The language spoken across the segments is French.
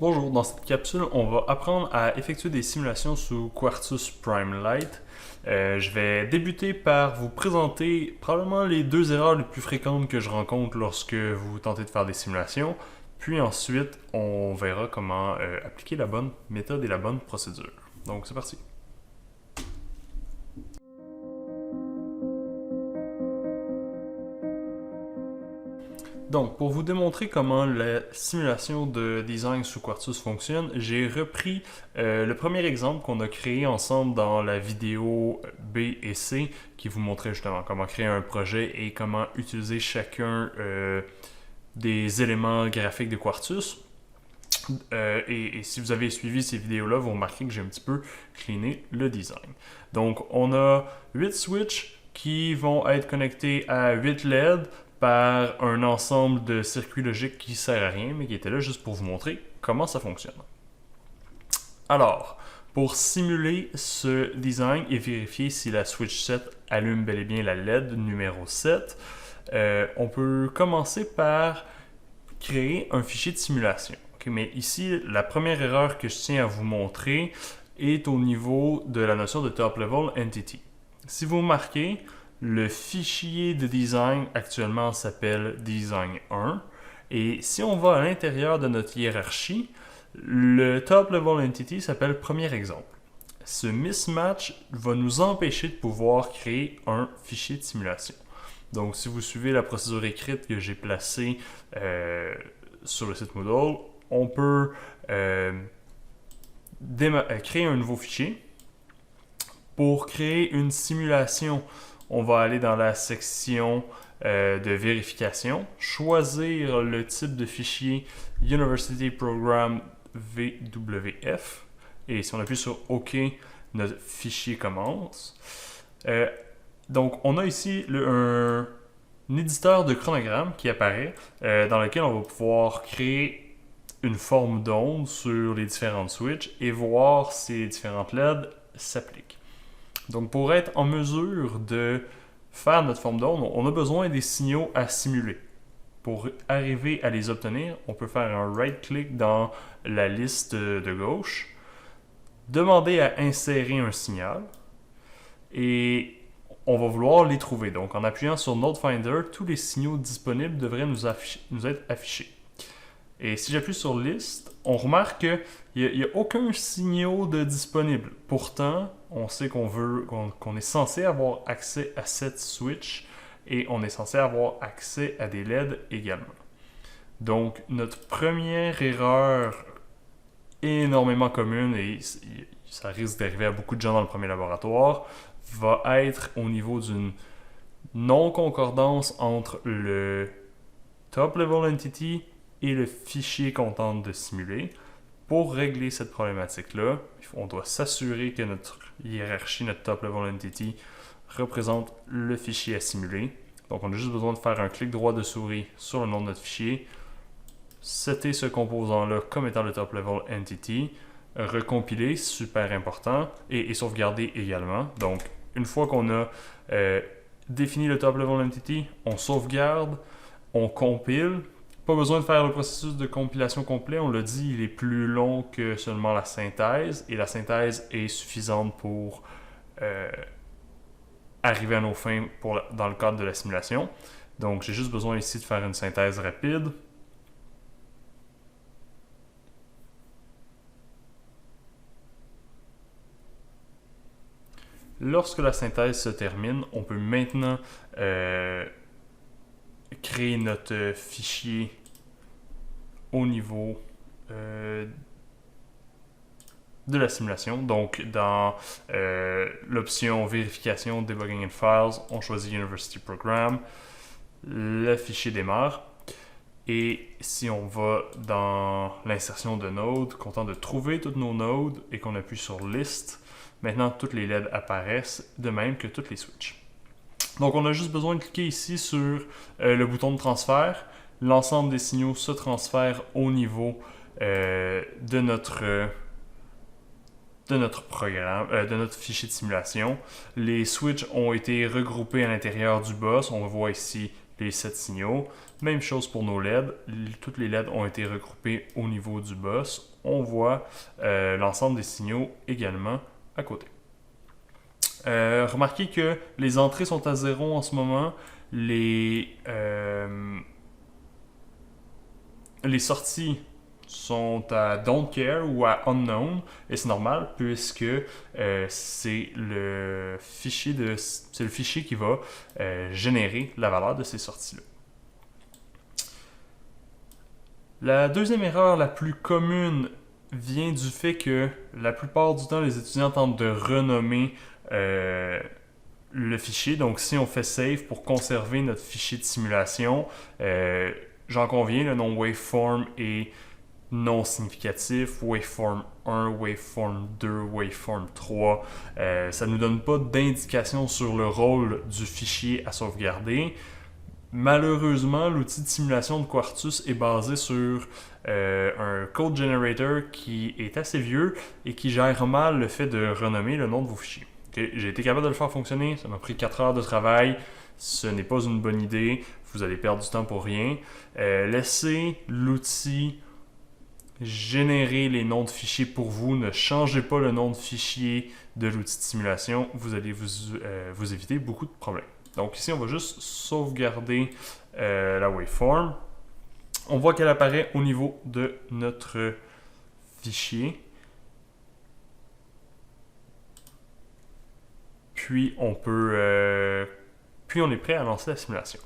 Bonjour, dans cette capsule, on va apprendre à effectuer des simulations sous Quartus Prime Lite. Je vais débuter par vous présenter probablement les deux erreurs les plus fréquentes que je rencontre lorsque vous tentez de faire des simulations. Puis ensuite, on verra comment appliquer la bonne méthode et la bonne procédure. Donc c'est parti. Donc, pour vous démontrer comment la simulation de design sous Quartus fonctionne, j'ai repris le premier exemple qu'on a créé ensemble dans la vidéo B et C qui vous montrait justement comment créer un projet et comment utiliser chacun des éléments graphiques de Quartus. Et si vous avez suivi ces vidéos-là, vous remarquez que j'ai un petit peu cleané le design. Donc, on a 8 switches qui vont être connectés à 8 LED par un ensemble de circuits logiques qui ne sert à rien, mais qui était là juste pour vous montrer comment ça fonctionne. Alors, pour simuler ce design et vérifier si la switch 7 allume bel et bien la LED numéro 7, on peut commencer par créer un fichier de simulation. Okay, mais ici, la première erreur que je tiens à vous montrer est au niveau de la notion de Top Level Entity. Si vous remarquez, le fichier de design actuellement s'appelle Design 1. Et si on va à l'intérieur de notre hiérarchie, le Top Level Entity s'appelle Premier exemple. Ce mismatch va nous empêcher de pouvoir créer un fichier de simulation. Donc, si vous suivez la procédure écrite que j'ai placée sur le site Moodle, on peut créer un nouveau fichier. Pour créer une simulation, on va aller dans la section de vérification, choisir le type de fichier University Program VWF, et si on appuie sur OK, notre fichier commence. Donc, on a ici un éditeur de chronogramme qui apparaît, dans lequel on va pouvoir créer une forme d'onde sur les différentes switches et voir si les différentes LED s'appliquent. Donc, pour être en mesure de faire notre forme d'onde, on a besoin des signaux à simuler. Pour arriver à les obtenir, on peut faire un right-click dans la liste de gauche, demander à insérer un signal, et on va vouloir les trouver. Donc, en appuyant sur Node Finder, tous les signaux disponibles devraient nous être affichés. Et si j'appuie sur Liste, on remarque qu'il n'y a aucun signal de disponible. Pourtant, on sait qu'on est censé avoir accès à cette switch et on est censé avoir accès à des LED également. Donc, notre première erreur énormément commune, et ça risque d'arriver à beaucoup de gens dans le premier laboratoire, va être au niveau d'une non-concordance entre le Top Level Entity et le fichier qu'on tente de simuler. Pour régler cette problématique-là, on doit s'assurer que notre hiérarchie, notre Top Level Entity, représente le fichier à simuler. Donc, on a juste besoin de faire un clic droit de souris sur le nom de notre fichier, setter ce composant-là comme étant le Top Level Entity, recompiler, super important, et sauvegarder également. Donc, une fois qu'on a défini le Top Level Entity, on sauvegarde, on compile. Pas besoin de faire le processus de compilation complet, on l'a dit, il est plus long que seulement la synthèse, et la synthèse est suffisante pour arriver à nos fins dans le cadre de la simulation. Donc, j'ai juste besoin ici de faire une synthèse rapide. Lorsque la synthèse se termine, on peut maintenant créer notre fichier au niveau de la simulation. Donc, dans l'option vérification, debugging and files, on choisit University Program, le fichier démarre. Et si on va dans l'insertion de nodes, content de trouver toutes nos nodes et qu'on appuie sur List, maintenant toutes les LED apparaissent, de même que toutes les switches. Donc, on a juste besoin de cliquer ici sur le bouton de transfert. L'ensemble des signaux se transfèrent au niveau de notre programme, de notre fichier de simulation. Les switches ont été regroupés à l'intérieur du boss. On voit ici les 7 signaux. Même chose pour nos LED. Toutes les LED ont été regroupées au niveau du boss. On voit l'ensemble des signaux également à côté. Remarquez que les entrées sont à 0 en ce moment. Les sorties sont à Don't Care ou à Unknown, et c'est normal puisque c'est le fichier qui va générer la valeur de ces sorties-là. La deuxième erreur la plus commune vient du fait que la plupart du temps, les étudiants tentent de renommer le fichier. Donc, si on fait save pour conserver notre fichier de simulation, j'en conviens, le nom waveform est non significatif, waveform 1, waveform 2, waveform 3. Ça ne nous donne pas d'indication sur le rôle du fichier à sauvegarder. Malheureusement, l'outil de simulation de Quartus est basé sur un code generator qui est assez vieux et qui gère mal le fait de renommer le nom de vos fichiers. Okay? J'ai été capable de le faire fonctionner, ça m'a pris 4 heures de travail, ce n'est pas une bonne idée, vous allez perdre du temps pour rien. Laissez l'outil générer les noms de fichiers pour vous, ne changez pas le nom de fichier de l'outil de simulation, vous allez vous éviter beaucoup de problèmes. Donc ici, on va juste sauvegarder la waveform. On voit qu'elle apparaît au niveau de notre fichier. Puis on est prêt à lancer la simulation.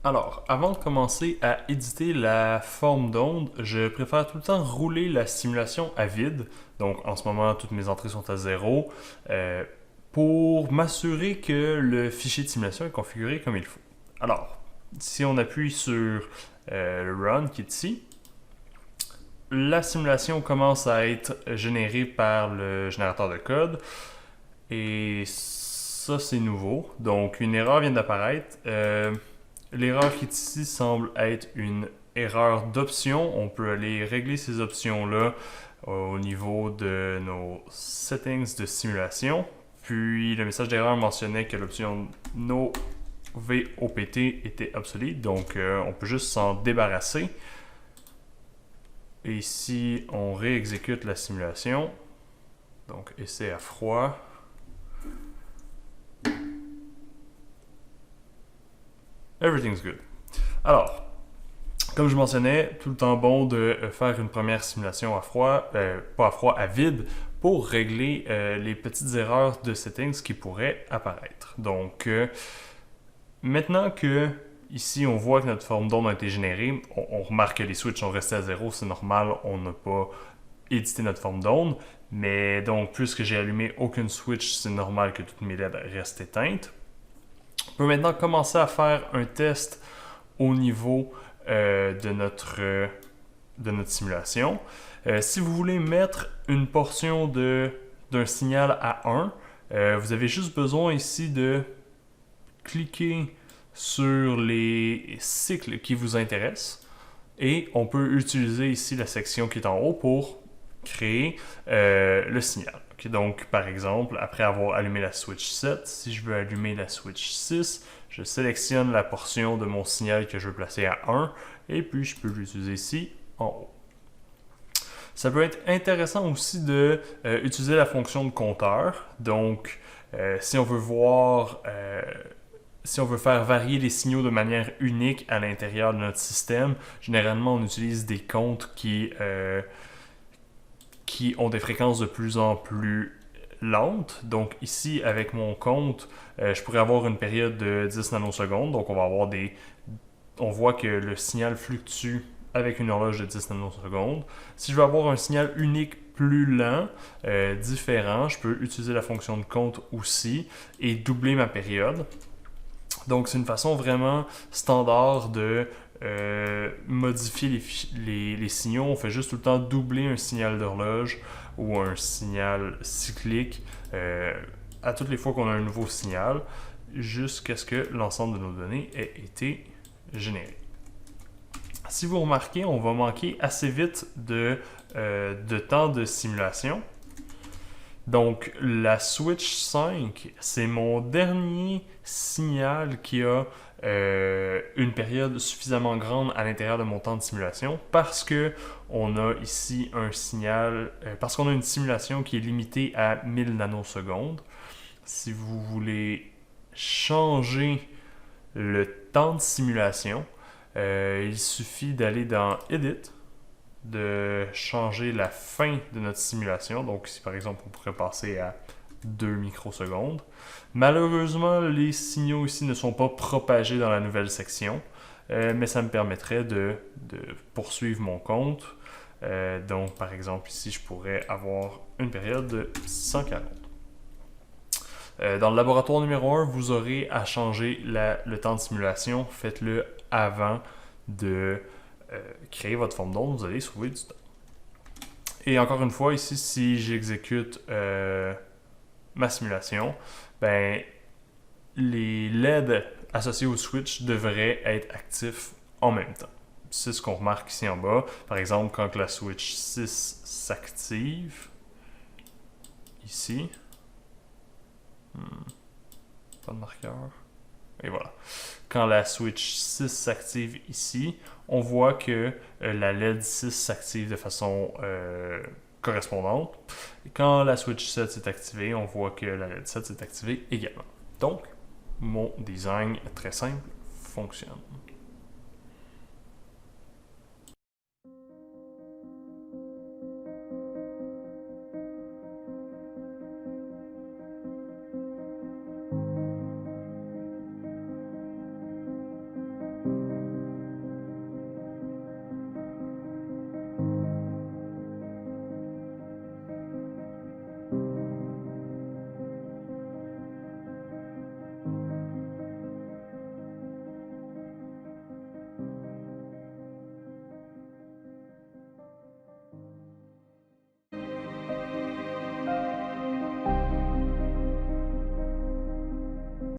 Alors, avant de commencer à éditer la forme d'onde, je préfère tout le temps rouler la simulation à vide. Donc, en ce moment, toutes mes entrées sont à 0 pour m'assurer que le fichier de simulation est configuré comme il faut. Alors, si on appuie sur le Run qui est ici, la simulation commence à être générée par le générateur de code. Et ça, c'est nouveau. Donc, une erreur vient d'apparaître. L'erreur qui est ici semble être une erreur d'option. On peut aller régler ces options-là au niveau de nos settings de simulation. Puis le message d'erreur mentionnait que l'option No VOPT était obsolète. Donc on peut juste s'en débarrasser. Et ici, on réexécute la simulation. Donc essai à froid. Everything's good. Alors, comme je mentionnais, tout le temps bon de faire une première simulation à froid, pas à froid, à vide, pour régler les petites erreurs de settings qui pourraient apparaître. Donc, maintenant que ici on voit que notre forme d'onde a été générée, on remarque que les switches sont restés à 0, c'est normal, on n'a pas édité notre forme d'onde. Mais donc, puisque j'ai allumé aucune switch, c'est normal que toutes mes LED restent éteintes. On peut maintenant commencer à faire un test au niveau de notre simulation. Si vous voulez mettre une portion d'un signal à 1, vous avez juste besoin ici de cliquer sur les cycles qui vous intéressent et on peut utiliser ici la section qui est en haut pour créer le signal. Okay, donc, par exemple, après avoir allumé la switch 7, si je veux allumer la switch 6, je sélectionne la portion de mon signal que je veux placer à 1 et puis je peux l'utiliser ici en haut. Ça peut être intéressant aussi de utiliser la fonction de compteur. Donc, si on veut voir, si on veut faire varier les signaux de manière unique à l'intérieur de notre système, généralement on utilise des comptes qui ont des fréquences de plus en plus lentes. Donc ici, avec mon compte, je pourrais avoir une période de 10 nanosecondes. Donc on voit que le signal fluctue avec une horloge de 10 nanosecondes. Si je veux avoir un signal unique plus lent, différent, je peux utiliser la fonction de compte aussi et doubler ma période. Donc c'est une façon vraiment standard de modifier les signaux. On fait juste tout le temps doubler un signal d'horloge ou un signal cyclique à toutes les fois qu'on a un nouveau signal jusqu'à ce que l'ensemble de nos données ait été généré. Si vous remarquez, on va manquer assez vite de temps de simulation. Donc, la Switch 5, c'est mon dernier signal qui a une période suffisamment grande à l'intérieur de mon temps de simulation parce que on a ici un signal, parce qu'on a une simulation qui est limitée à 1000 nanosecondes. Si vous voulez changer le temps de simulation, il suffit d'aller dans Edit, de changer la fin de notre simulation. Donc ici, par exemple, on pourrait passer à 2 microsecondes. Malheureusement, les signaux ici ne sont pas propagés dans la nouvelle section, mais ça me permettrait de poursuivre mon compte. Donc, par exemple, ici, je pourrais avoir une période de 140. Dans le laboratoire numéro 1, vous aurez à changer le temps de simulation. Faites-le avant de créer votre forme d'onde, vous allez sauver du temps. Et encore une fois, ici, si j'exécute ma simulation, ben, les LED associés au switch devraient être actifs en même temps. C'est ce qu'on remarque ici en bas. Par exemple, quand la switch 6 s'active, ici, pas de marqueur. Et voilà. Quand la switch 6 s'active ici, on voit que la LED 6 s'active de façon correspondante. Et quand la switch 7 s'est activée, on voit que la LED 7 s'est activée également. Donc, mon design très simple fonctionne.